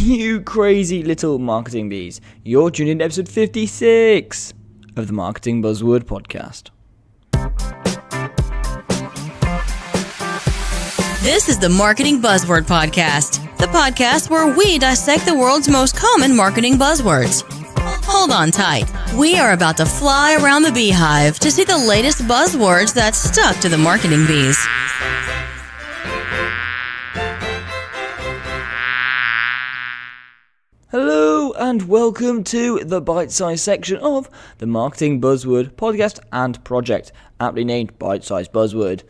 You crazy little marketing bees. You're tuned in to episode 56 of the Marketing Buzzword Podcast. This is the Marketing Buzzword Podcast, the podcast where we dissect the world's most common marketing buzzwords. Hold on tight. We are about to fly around the beehive to see the latest buzzwords that stuck to the marketing bees. Hello and welcome to the bite-sized section of the Marketing Buzzword Podcast and Project, aptly named Bitesize Buzzword.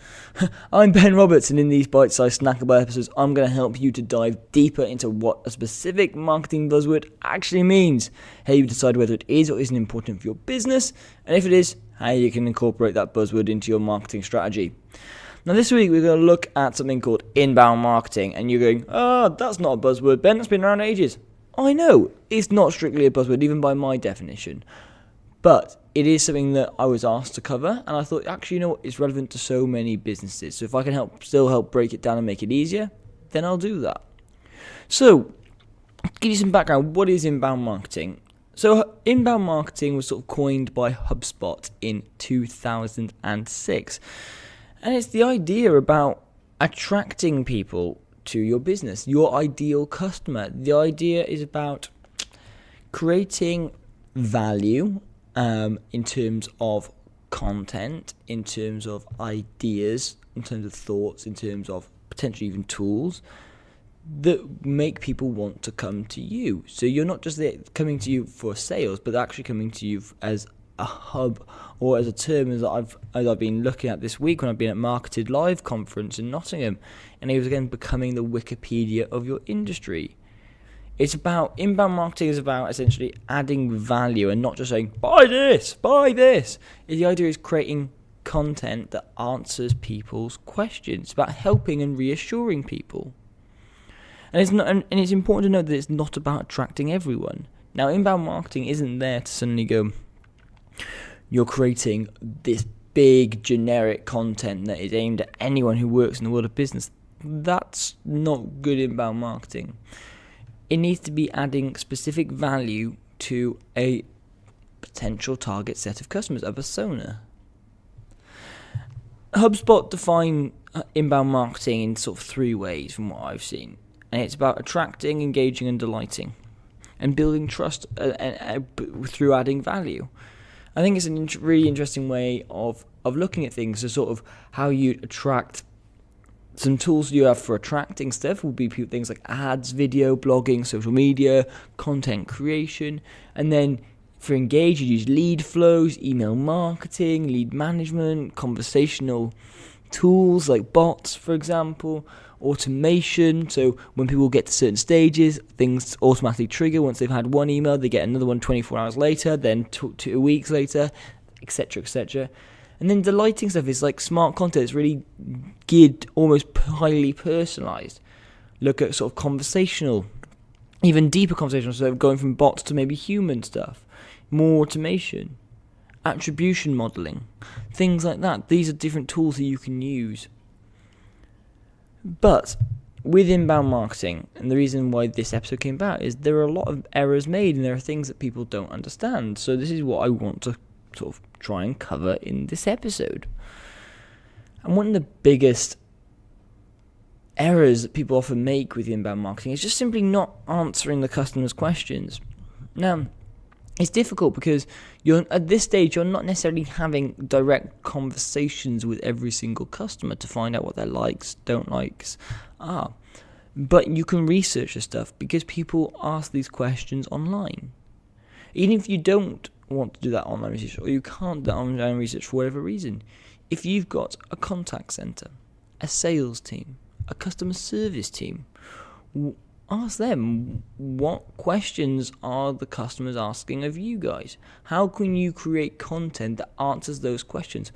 I'm Ben Roberts, and in these bite-sized snackable episodes, I'm going to help you to dive deeper into what a specific marketing buzzword actually means, how you decide whether it is or isn't important for your business, and if it is, how you can incorporate that buzzword into your marketing strategy. Now this week we're going to look at something called inbound marketing, and you're going, that's not a buzzword, Ben, that's been around ages. I know, it's not strictly a buzzword, even by my definition, but it is something that I was asked to cover, and I thought, actually, you know what, it's relevant to so many businesses, so if I can still help break it down and make it easier, then I'll do that. So, to give you some background, what is inbound marketing? So, inbound marketing was sort of coined by HubSpot in 2006, and it's the idea about attracting people to your business, your ideal customer. The idea is about creating value in terms of content, in terms of ideas, in terms of thoughts, in terms of potentially even tools that make people want to come to you. So you're not just there coming to you for sales, but actually coming to you as a hub, or as a term as I've been looking at this week when I've been at Marketed Live conference in Nottingham, and it was again becoming the Wikipedia of your industry. It's about, inbound marketing is about essentially adding value and not just saying, buy this. The idea is creating content that answers people's questions. It's about helping and reassuring people. And it's important to note that it's not about attracting everyone. Now, inbound marketing isn't there to suddenly go, you're creating this big generic content that is aimed at anyone who works in the world of business. That's not good inbound marketing. It needs to be adding specific value to a potential target set of customers, a persona. HubSpot define inbound marketing in sort of three ways from what I've seen. And it's about attracting, engaging, and delighting, and building trust through adding value. I think it's a really interesting way of looking at things. So sort of how you attract, some tools you have for attracting stuff will be things like ads, video, blogging, social media, content creation. And then for engage, you use lead flows, email marketing, lead management, conversational tools like bots, for example, automation. So when people get to certain stages, things automatically trigger. Once they've had one email, they get another one 24 hours later, then 2 weeks later, etc., etc. And then delighting stuff is like smart content. It's really geared, almost highly personalized. Look at sort of conversational, even deeper conversational, so going from bots to maybe human stuff, more automation, attribution modeling, things like that. These are different tools that you can use. But with inbound marketing, and the reason why this episode came about is there are a lot of errors made, and there are things that people don't understand. So this is what I want to sort of try and cover in this episode. And one of the biggest errors that people often make with inbound marketing is just simply not answering the customer's questions. Now, it's difficult because at this stage you're not necessarily having direct conversations with every single customer to find out what their likes, don't likes are. But you can research this stuff because people ask these questions online. Even if you don't want to do that online research, or you can't do that online research for whatever reason, if you've got a contact center, a sales team, a customer service team, ask them, what questions are the customers asking of you guys? How can you create content that answers those questions?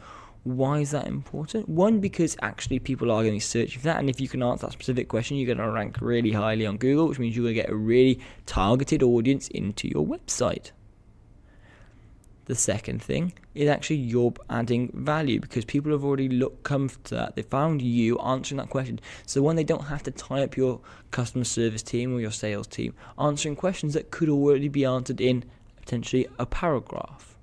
Why is that important? One, because actually people are going to be searching for that, and if you can answer that specific question, you're going to rank really highly on Google, which means you're going to get a really targeted audience into your website. The second thing is actually you're adding value, because people have already come to that. They found you answering that question. So when they don't have to tie up your customer service team or your sales team answering questions that could already be answered in potentially a paragraph.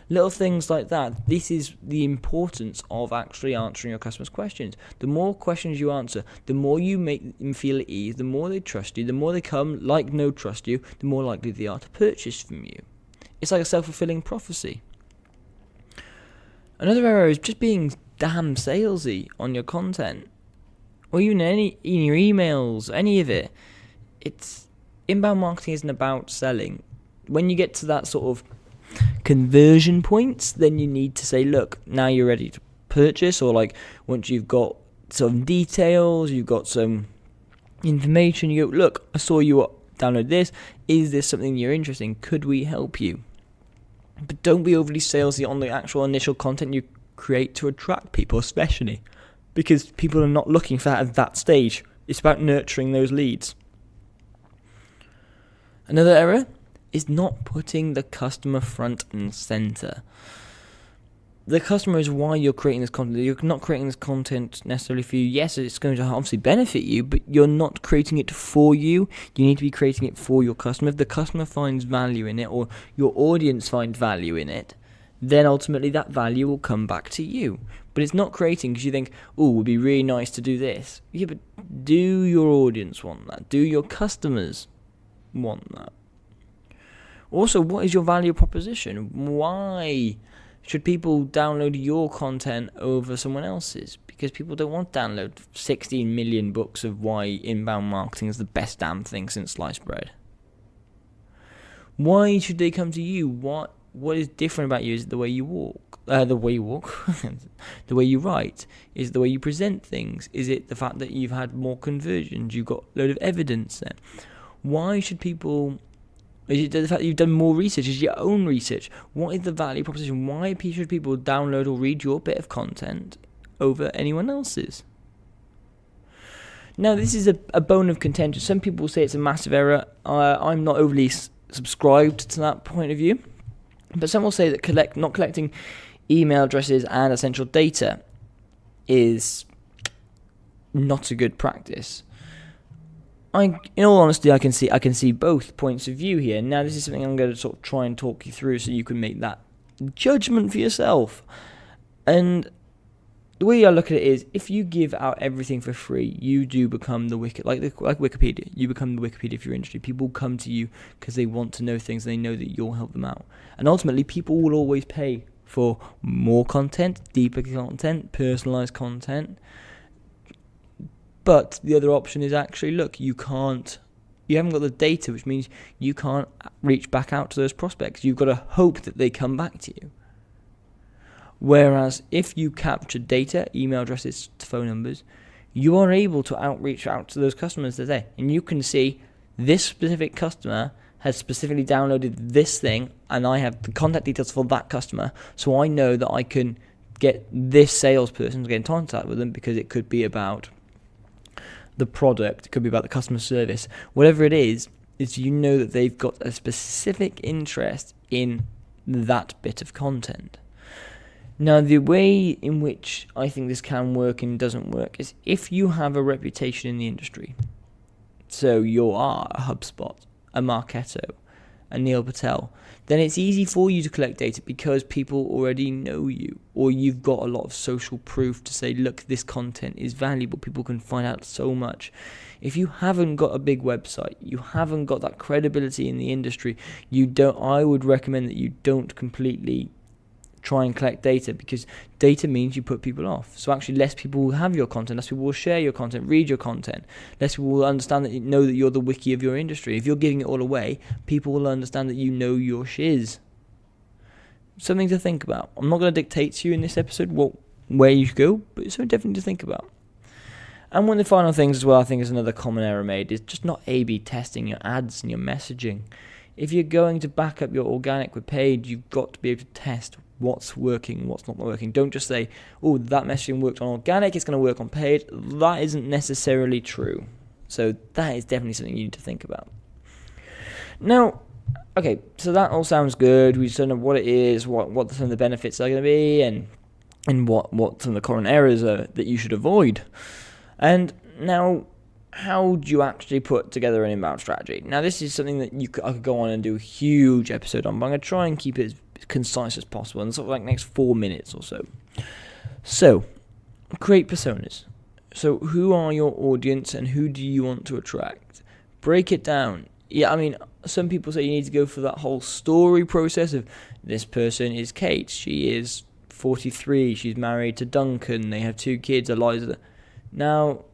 Little things like that. This is the importance of actually answering your customers' questions. The more questions you answer, the more you make them feel at ease, the more they trust you, the more they come, like, no, trust you, the more likely they are to purchase from you. It's like a self-fulfilling prophecy. Another error is just being damn salesy on your content, or even in your emails, any of it. Inbound marketing isn't about selling. When you get to that sort of conversion points, then you need to say, look, now you're ready to purchase, or like once you've got some details, you've got some information, you go, look, I saw you download this. Is this something you're interested in? Could we help you? But don't be overly salesy on the actual initial content you create to attract people, especially because people are not looking for that at that stage. It's about nurturing those leads. Another error is not putting the customer front and center. The customer is why you're creating this content. You're not creating this content necessarily for you. Yes, it's going to obviously benefit you, but you're not creating it for you. You need to be creating it for your customer. If the customer finds value in it, or your audience finds value in it, then ultimately that value will come back to you. But it's not creating because you think, oh, it would be really nice to do this. Yeah, but do your audience want that? Do your customers want that? Also, what is your value proposition? Why should people download your content over someone else's? Because people don't want to download 16 million books of why inbound marketing is the best damn thing since sliced bread. Why should they come to you? What is different about you? Is it the way you walk? The way you write? Is it the way you present things? Is it the fact that you've had more conversions? You've got a load of evidence there. Why should people... Is it the fact that you've done more research? Is it your own research? What is the value proposition? Why should people download or read your bit of content over anyone else's? Now, this is a bone of contention. Some people say it's a massive error. I'm not overly subscribed to that point of view. But some will say that not collecting email addresses and essential data is not a good practice. In all honesty, I can see both points of view here. Now, this is something I'm going to sort of try and talk you through so you can make that judgment for yourself. And the way I look at it is, if you give out everything for free, you do become the like Wikipedia. You become the Wikipedia of your industry. People come to you because they want to know things and they know that you'll help them out. And ultimately, people will always pay for more content, deeper content, personalized content. But the other option is actually, look, you haven't got the data, which means you can't reach back out to those prospects. You've got to hope that they come back to you. Whereas if you capture data, email addresses, phone numbers, you are able to outreach out to those customers today. And you can see this specific customer has specifically downloaded this thing, and I have the contact details for that customer. So I know that I can get this salesperson to get in contact with them, because it could be about the product, it could be about the customer service, whatever it is you know that they've got a specific interest in that bit of content. Now, the way in which I think this can work and doesn't work is if you have a reputation in the industry. So you are a HubSpot, a Marketo, a Neil Patel, then it's easy for you to collect data because people already know you, or you've got a lot of social proof to say, look, this content is valuable. People can find out so much. If you haven't got a big website, you haven't got that credibility in the industry, I would recommend that you don't completely try and collect data, because data means you put people off. So actually, less people will have your content, less people will share your content, read your content, less people will understand that know that you're the wiki of your industry. If you're giving it all away, people will understand that you know your shiz. Something to think about. I'm not going to dictate to you in this episode where you should go, but it's something definitely to think about. And one of the final things as well, I think is another common error made, is just not A/B testing your ads and your messaging. If you're going to back up your organic with paid, you've got to be able to test what's working, what's not working. Don't just say, oh, that messaging worked on organic, it's going to work on paid. That isn't necessarily true. So that is definitely something you need to think about. Now, okay, so that all sounds good. We don't know what it is, what some of the benefits are going to be, and what some of the common errors are that you should avoid. And now, how do you actually put together an inbound strategy? Now, this is something that I could go on and do a huge episode on, but I'm going to try and keep it as concise as possible in sort of like next 4 minutes or so. So, create personas. So, who are your audience and who do you want to attract? Break it down. Yeah, I mean, some people say you need to go for that whole story process of this person is Kate. She is 43. She's married to Duncan. They have 2 kids, Eliza. Now,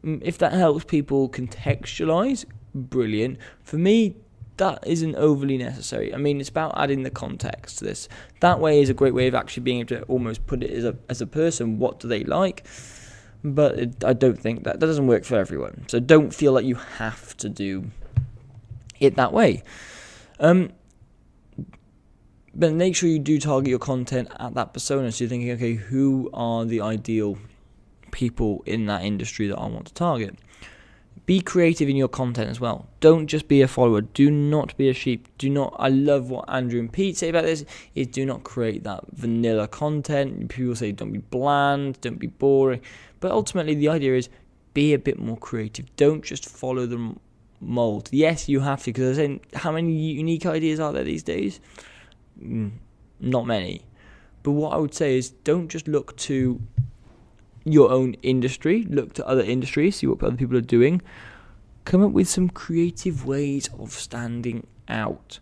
if that helps people contextualize, brilliant. For me, that isn't overly necessary. I mean, it's about adding the context to this. That way is a great way of actually being able to almost put it as a person. What do they like? But I don't think that doesn't work for everyone. So don't feel like you have to do it that way. But make sure you do target your content at that persona. So you're thinking, okay, who are the ideal people in that industry that I want to target? Be creative in your content as well. Don't just be a follower. Do not be a sheep. I love what Andrew and Pete say about this, is do not create that vanilla content. People say don't be bland, don't be boring. But ultimately the idea is be a bit more creative. Don't just follow the mold. Yes, you have to, because I was saying, how many unique ideas are there these days? Not many. But what I would say is don't just look to your own industry, look to other industries, see what other people are doing. Come up with some creative ways of standing out.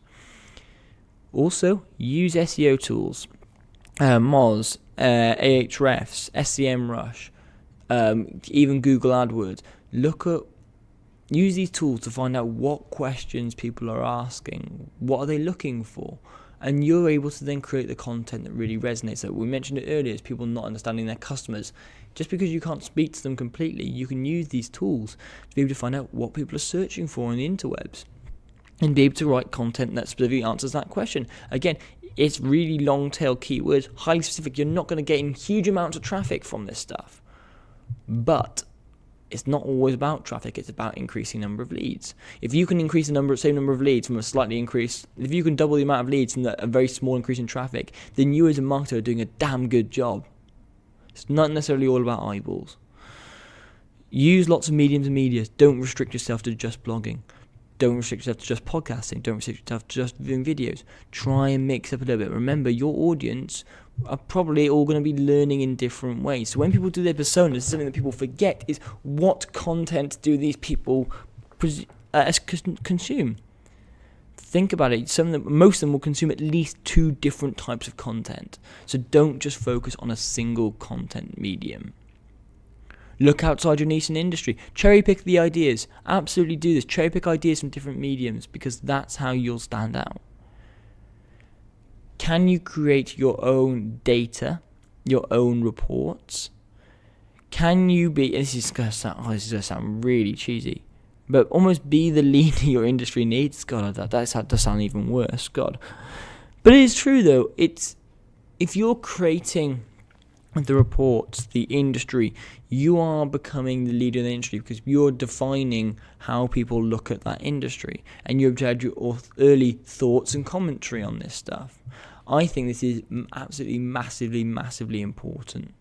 Also, use SEO tools, Moz, Ahrefs, SEMrush, even Google AdWords. Use these tools to find out what questions people are asking, what are they looking for, and you're able to then create the content that really resonates. So we mentioned it earlier, is people not understanding their customers. Just because you can't speak to them completely, you can use these tools to be able to find out what people are searching for on the interwebs and be able to write content that specifically answers that question. Again, it's really long tail keywords, highly specific. You're not going to get in huge amounts of traffic from this stuff. But it's not always about traffic, it's about increasing number of leads. If you can increase the same number of leads from a slightly increase, if you can double the amount of leads from a very small increase in traffic, then you as a marketer are doing a damn good job. It's not necessarily all about eyeballs. Use lots of mediums and medias. Don't restrict yourself to just blogging. Don't restrict yourself to just podcasting. Don't restrict yourself to just doing videos. Try and mix up a little bit. Remember, your audience are probably all going to be learning in different ways. So when people do their personas, something that people forget is what content do these people consume. Think about it. Most of them will consume at least 2 different types of content. So don't just focus on a single content medium. Look outside your niche and industry. Cherry pick the ideas. Absolutely do this. Cherry pick ideas from different mediums, because that's how you'll stand out. Can you create your own data, your own reports? Can you be, this is going to sound really cheesy, but almost be the leader your industry needs? God, that does sound even worse. God. But it is true though. If you're creating the reports, the industry, you are becoming the leader of the industry, because you're defining how people look at that industry, and you've had your early thoughts and commentary on this stuff. I think this is absolutely massively important.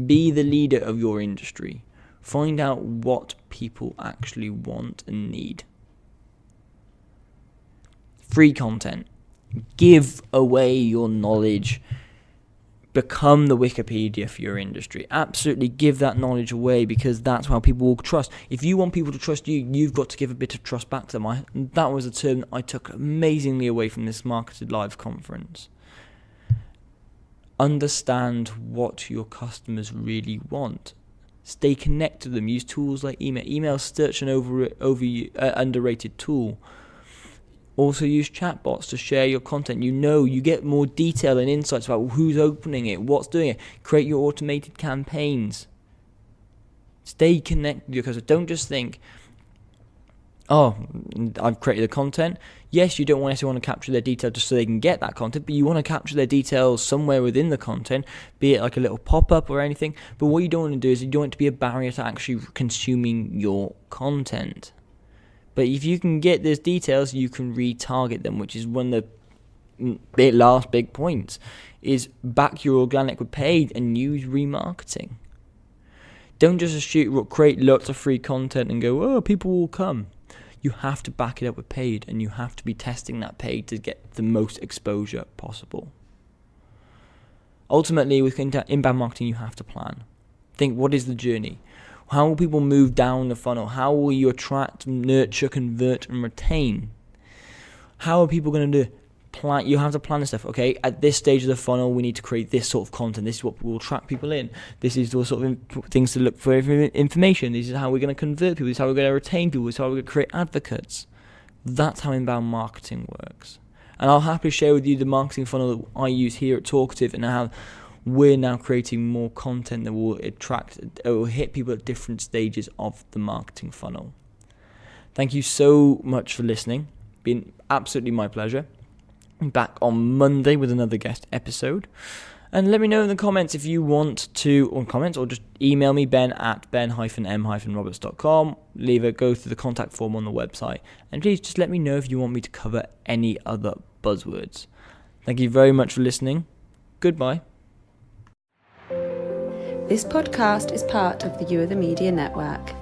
Be the leader of your industry. Find out what people actually want and need. Free content. Give away your knowledge. Become the Wikipedia for your industry. Absolutely give that knowledge away, because that's how people will trust. If you want people to trust you, you've got to give a bit of trust back to them. That was a term that I took amazingly away from this Marketed Live conference. Understand what your customers really want. Stay connected to them. Use tools like email. Email is such an underrated tool. Also use chatbots to share your content. You get more detail and insights about who's opening it, what's doing it. Create your automated campaigns. Stay connected with your customers. Don't just think, oh, I've created the content. Yes, you don't necessarily want to capture their detail just so they can get that content, but you want to capture their details somewhere within the content, be it like a little pop-up or anything. But what you don't want to do is you don't want it to be a barrier to actually consuming your content. But if you can get those details, you can retarget them, which is one of the last big points, is back your organic with paid and use remarketing. Don't just create lots of free content and go, oh, people will come. You have to back it up with paid, and you have to be testing that paid to get the most exposure possible. Ultimately, with inbound marketing, you have to plan. Think, what is the journey? How will people move down the funnel? How will you attract, nurture, convert, and retain? How are people going to do? You have to plan this stuff. Okay, at this stage of the funnel, we need to create this sort of content. This is what will attract people in. This is the sort of things to look for information. This is how we're going to convert people. This is how we're going to retain people. This is how we're going to create advocates. That's how inbound marketing works. And I'll happily share with you the marketing funnel that I use here at Talkative, and how we're now creating more content that will hit people at different stages of the marketing funnel. Thank you so much for listening. Been absolutely my pleasure. I'm back on Monday with another guest episode. And let me know in the comments if you want to, or comments, or just email me, ben@ben-m-roberts.com. Go through the contact form on the website. And please just let me know if you want me to cover any other buzzwords. Thank you very much for listening. Goodbye. This podcast is part of the You Are the Media Network.